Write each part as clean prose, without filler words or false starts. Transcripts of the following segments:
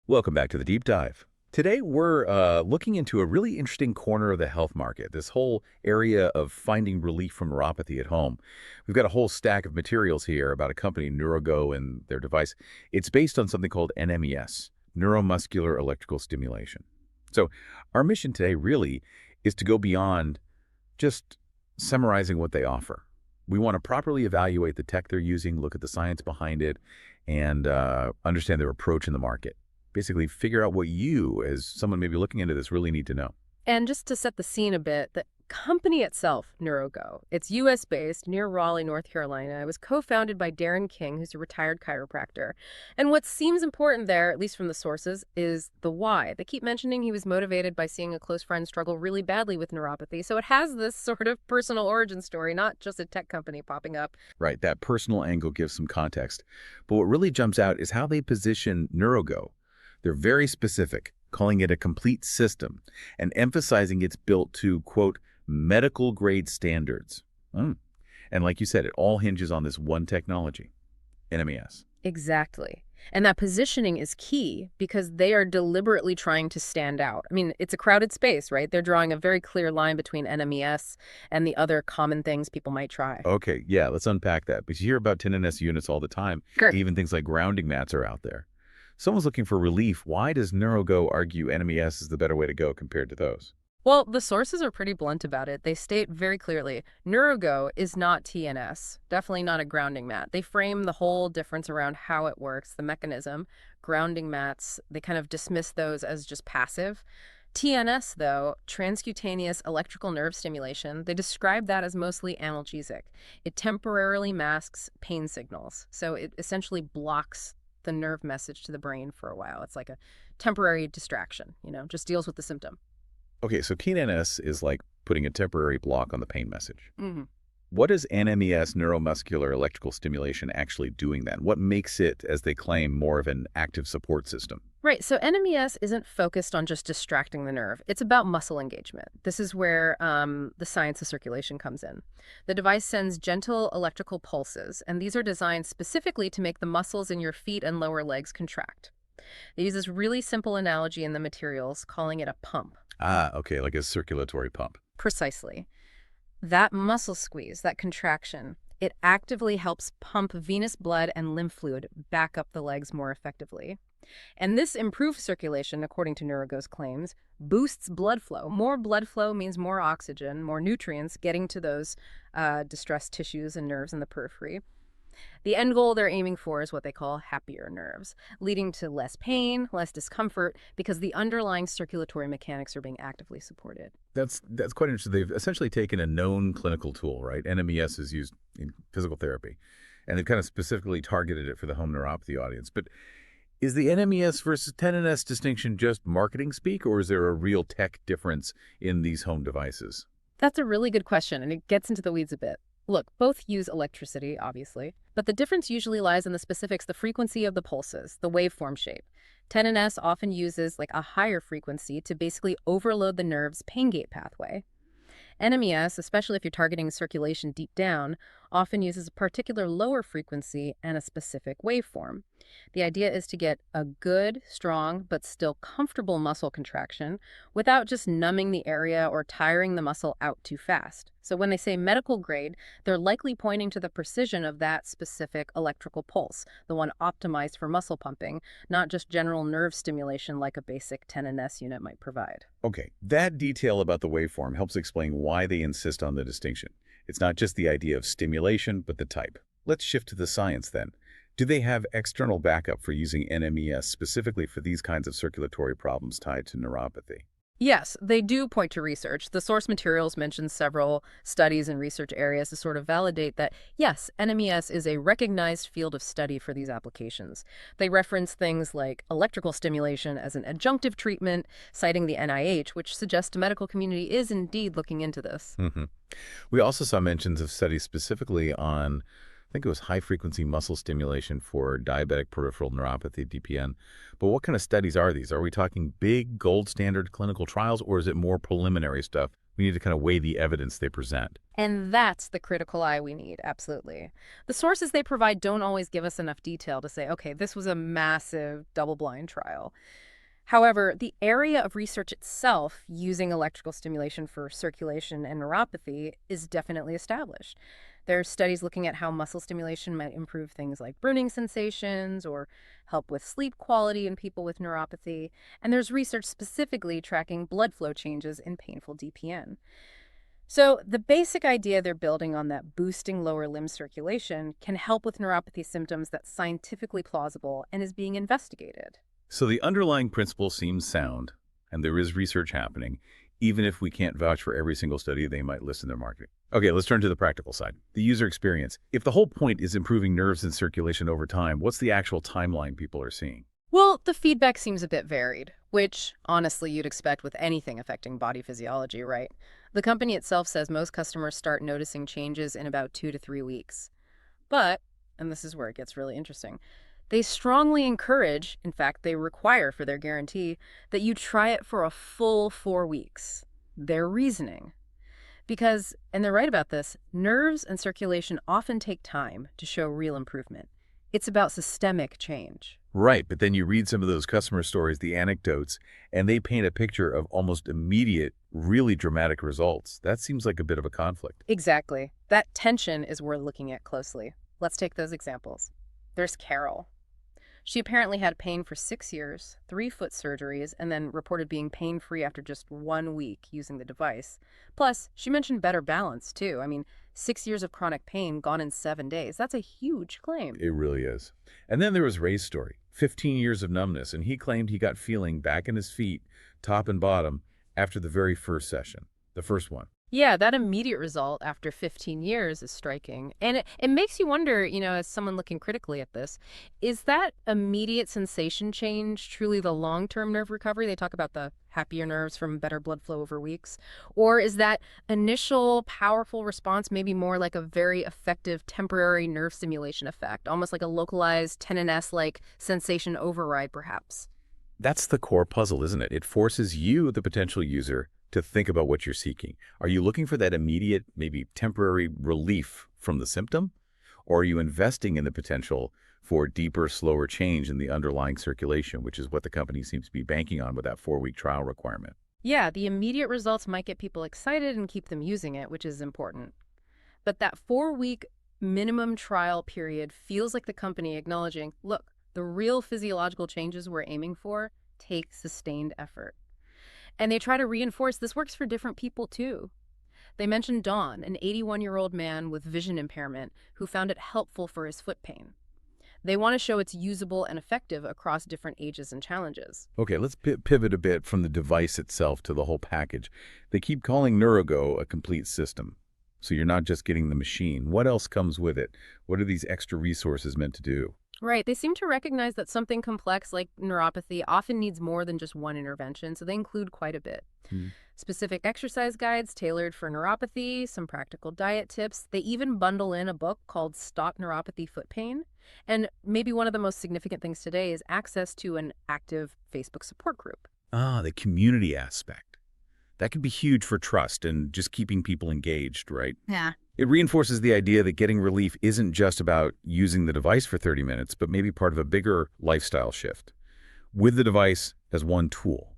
Welcome back to the Deep Dive. Today, we're looking into a really interesting corner of the health market, this whole area of finding relief from neuropathy at home. We've got a whole stack of materials here about a company, NeuroGo, and their device. It's based on something called NMES, neuromuscular electrical stimulation. So our mission today really is to go beyond just summarizing what they offer. We want to properly evaluate the tech they're using, look at the science behind it, and understand their approach in the market. Basically figure out what you, as someone maybe looking into this, really need to know. And just to set the scene a bit, the company itself, NeuroGo, it's U.S.-based near Raleigh, North Carolina. It was co-founded by Darren King, who's a retired chiropractor. And what seems important there, at least from the sources, is the why. They keep mentioning he was motivated by seeing a close friend struggle really badly with neuropathy. So it has this sort of personal origin story, not just a tech company popping up. Right, that personal angle gives some context. But what really jumps out is how they position NeuroGo. They're very specific, calling it a complete system and emphasizing it's built to, quote, medical-grade standards. And like you said, it all hinges on this one technology, NMES. Exactly. And that positioning is key because they are deliberately trying to stand out. I mean, it's a crowded space, right? They're drawing a very clear line between NMES and the other common things people might try. Okay, yeah, let's unpack that. Because you hear about NMES units all the time. Sure. Even things like grounding mats are out there. Someone's looking for relief. Why does NeuroGo argue NMES is the better way to go compared to those? Well, the sources are pretty blunt about it. They state very clearly, NeuroGo is not TNS, definitely not a grounding mat. They frame the whole difference around how it works, the mechanism. Grounding mats, they kind of dismiss those as just passive. TNS, though, transcutaneous electrical nerve stimulation, they describe that as mostly analgesic. It temporarily masks pain signals, so it essentially blocks the nerve message to the brain for a while. It's like a temporary distraction, just deals with the symptom. Okay, so TNS is like putting a temporary block on the pain message. hmm What is NMES, neuromuscular electrical stimulation, actually doing then? What makes it, as they claim, more of an active support system? Right, so NMES isn't focused on just distracting the nerve. It's about muscle engagement. This is where the science of circulation comes in. The device sends gentle electrical pulses, and these are designed specifically to make the muscles in your feet and lower legs contract. They use this really simple analogy in the materials, calling it a pump. Ah, okay, like a circulatory pump. Precisely. That muscle squeeze, that contraction, it actively helps pump venous blood and lymph fluid back up the legs more effectively. And this improved circulation, according to NeuroGo's claims, boosts blood flow. More blood flow means more oxygen, more nutrients getting to those distressed tissues and nerves in the periphery. The end goal they're aiming for is what they call happier nerves, leading to less pain, less discomfort, because the underlying circulatory mechanics are being actively supported. That's quite interesting. They've essentially taken a known clinical tool, right? NMES is used in physical therapy, and they've kind of specifically targeted it for the home neuropathy audience. But is the NMES versus TNS distinction just marketing speak, or is there a real tech difference in these home devices? That's a really good question, and it gets into the weeds a bit. Look, both use electricity, obviously, but the difference usually lies in the specifics, the frequency of the pulses, the waveform shape. 10NS often uses like a higher frequency to basically overload the nerve's pain gate pathway. NMES, especially if you're targeting circulation deep down, often uses a particular lower frequency and a specific waveform. The idea is to get a good, strong, but still comfortable muscle contraction without just numbing the area or tiring the muscle out too fast. So when they say medical grade, they're likely pointing to the precision of that specific electrical pulse, the one optimized for muscle pumping, not just general nerve stimulation like a basic 10NS unit might provide. Okay, that detail about the waveform helps explain why they insist on the distinction. It's not just the idea of stimulation, but the type. Let's shift to the science then. Do they have external backup for using NMES specifically for these kinds of circulatory problems tied to neuropathy? Yes, they do point to research. The source materials mention several studies and research areas to sort of validate that, yes, NMES is a recognized field of study for these applications. They reference things like electrical stimulation as an adjunctive treatment, citing the NIH, which suggests the medical community is indeed looking into this. We also saw mentions of studies specifically on, I think it was high-frequency muscle stimulation for diabetic peripheral neuropathy, DPN. But what kind of studies are these? Are we talking big, gold standard clinical trials, or is it more preliminary stuff We need to kind of weigh the evidence they present. And that's the critical eye we need, absolutely. The sources they provide don't always give us enough detail to say, okay, this was a massive double-blind trial. However, the area of research itself using electrical stimulation for circulation and neuropathy is definitely established. There are studies looking at how muscle stimulation might improve things like burning sensations or help with sleep quality in people with neuropathy. And there's research specifically tracking blood flow changes in painful DPN. So the basic idea they're building on that boosting lower limb circulation can help with neuropathy symptoms that's scientifically plausible and is being investigated. So the underlying principle seems sound, and there is research happening, even if we can't vouch for every single study they might list in their marketing. Okay, let's turn to the practical side, the user experience. If the whole point is improving nerves and circulation over time, what's the actual timeline people are seeing? Well, the feedback seems a bit varied, which honestly you'd expect with anything affecting body physiology, right? The company itself says most customers start noticing changes in about 2 to 3 weeks. But, and this is where it gets really interesting, they strongly encourage, in fact, they require for their guarantee, that you try it for a full 4 weeks. Their reasoning. Because, and they're right about this, nerves and circulation often take time to show real improvement. It's about systemic change. Right, but then you read some of those customer stories, the anecdotes, and they paint a picture of almost immediate, really dramatic results. That seems like a bit of a conflict. Exactly. That tension is worth looking at closely. Let's take those examples. There's Carol. She apparently had pain for 6 years, 3 foot surgeries, and then reported being pain-free after just 1 week using the device. Plus, she mentioned better balance, too. I mean, 6 years of chronic pain gone in 7 days. That's a huge claim. It really is. And then there was Ray's story, 15 years of numbness, and he claimed he got feeling back in his feet, top and bottom, after the very first session, the first one. Yeah, that immediate result after 15 years is striking. And it makes you wonder, as someone looking critically at this, is that immediate sensation change truly the long-term nerve recovery? They talk about the happier nerves from better blood flow over weeks. Or is that initial powerful response maybe more like a very effective temporary nerve stimulation effect, almost like a localized NMES-like sensation override, perhaps? That's the core puzzle, isn't it? It forces you, the potential user, to think about what you're seeking. Are you looking for that immediate, maybe temporary relief from the symptom? Or are you investing in the potential for deeper, slower change in the underlying circulation, which is what the company seems to be banking on with that 4-week trial requirement? Yeah, the immediate results might get people excited and keep them using it, which is important. But that 4-week minimum trial period feels like the company acknowledging, look, the real physiological changes we're aiming for take sustained effort. And they try to reinforce this works for different people too. They mentioned Don, an 81-year-old man with vision impairment who found it helpful for his foot pain. They want to show it's usable and effective across different ages and challenges. Okay, let's pivot a bit from the device itself to the whole package. They keep calling NeuroGo a complete system. So you're not just getting the machine. What else comes with it? What are these extra resources meant to do? Right. They seem to recognize that something complex like neuropathy often needs more than just one intervention, so they include quite a bit. Hmm. Specific exercise guides tailored for neuropathy, some practical diet tips. They even bundle in a book called Stop Neuropathy Foot Pain. And maybe one of the most significant things today is access to an active Facebook support group. Ah, the community aspect. That can be huge for trust and just keeping people engaged, right? Yeah. It reinforces the idea that getting relief isn't just about using the device for 30 minutes, but maybe part of a bigger lifestyle shift with the device as one tool.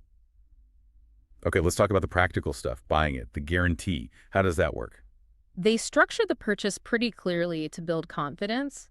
Okay, let's talk about the practical stuff, buying it, the guarantee. How does that work? They structure the purchase pretty clearly to build confidence.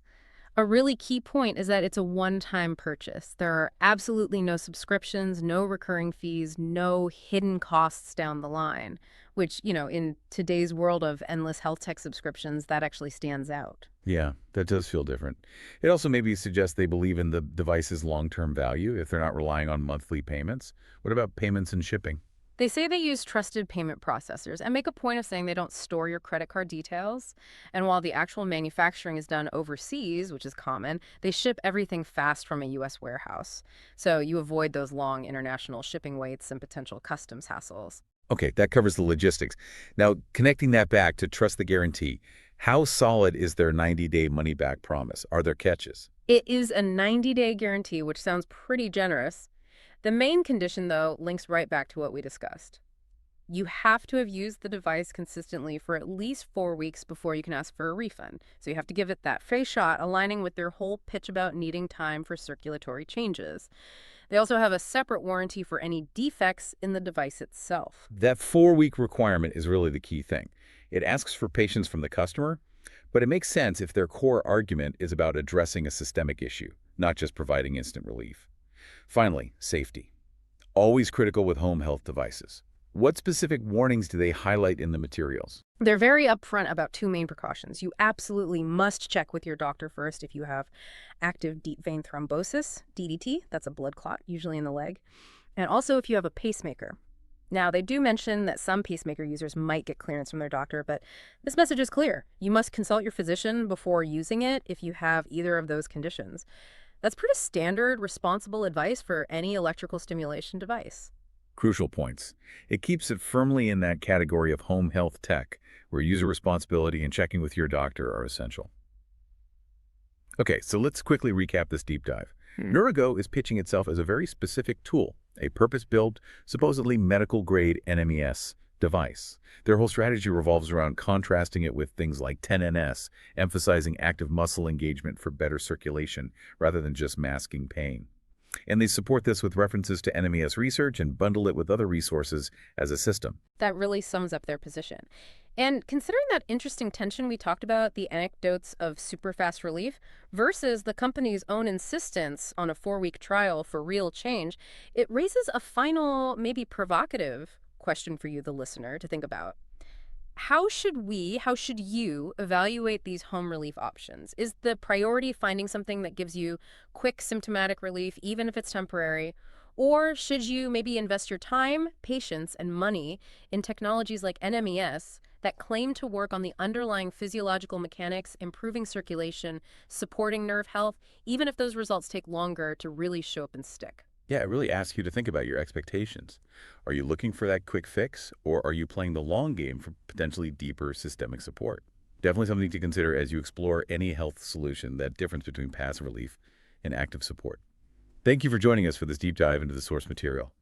A really key point is that it's a one-time purchase. There are absolutely no subscriptions, no recurring fees, no hidden costs down the line, which, in today's world of endless health tech subscriptions, that actually stands out. Yeah, that does feel different. It also maybe suggests they believe in the device's long-term value if they're not relying on monthly payments. What about payments and shipping? They say they use trusted payment processors and make a point of saying they don't store your credit card details. And while the actual manufacturing is done overseas, which is common, they ship everything fast from a U.S. warehouse. So you avoid those long international shipping waits and potential customs hassles. Okay, that covers the logistics. Now, connecting that back to trust the guarantee, how solid is their 90-day money-back promise? Are there catches? It is a 90-day guarantee, which sounds pretty generous. The main condition, though, links right back to what we discussed. You have to have used the device consistently for at least 4 weeks before you can ask for a refund. So you have to give it that phase shot, aligning with their whole pitch about needing time for circulatory changes. They also have a separate warranty for any defects in the device itself. That 4-week requirement is really the key thing. It asks for patience from the customer, but it makes sense if their core argument is about addressing a systemic issue, not just providing instant relief. Finally, safety. Always critical with home health devices. What specific warnings do they highlight in the materials? They're very upfront about two main precautions. You absolutely must check with your doctor first if you have active deep vein thrombosis, DVT, that's a blood clot, usually in the leg, and also if you have a pacemaker. Now, they do mention that some pacemaker users might get clearance from their doctor, but this message is clear. You must consult your physician before using it if you have either of those conditions. That's pretty standard, responsible advice for any electrical stimulation device. Crucial points. It keeps it firmly in that category of home health tech, where user responsibility and checking with your doctor are essential. Okay, so let's quickly recap this deep dive. NeuroGo is pitching itself as a very specific tool, a purpose-built, supposedly medical-grade NMES device. Their whole strategy revolves around contrasting it with things like 10NS, emphasizing active muscle engagement for better circulation rather than just masking pain. And they support this with references to NMES research and bundle it with other resources as a system. That really sums up their position. And considering that interesting tension we talked about, the anecdotes of super fast relief versus the company's own insistence on a 4-week trial for real change, it raises a final, maybe provocative question for you, the listener, to think about. How should you evaluate these home relief options? Is the priority finding something that gives you quick symptomatic relief, even if it's temporary? Or should you maybe invest your time, patience, and money in technologies like NMES that claim to work on the underlying physiological mechanics, improving circulation, supporting nerve health, even if those results take longer to really show up and stick? Yeah, it really asks you to think about your expectations. Are you looking for that quick fix, or are you playing the long game for potentially deeper systemic support? Definitely something to consider as you explore any health solution, that difference between passive relief and active support. Thank you for joining us for this deep dive into the source material.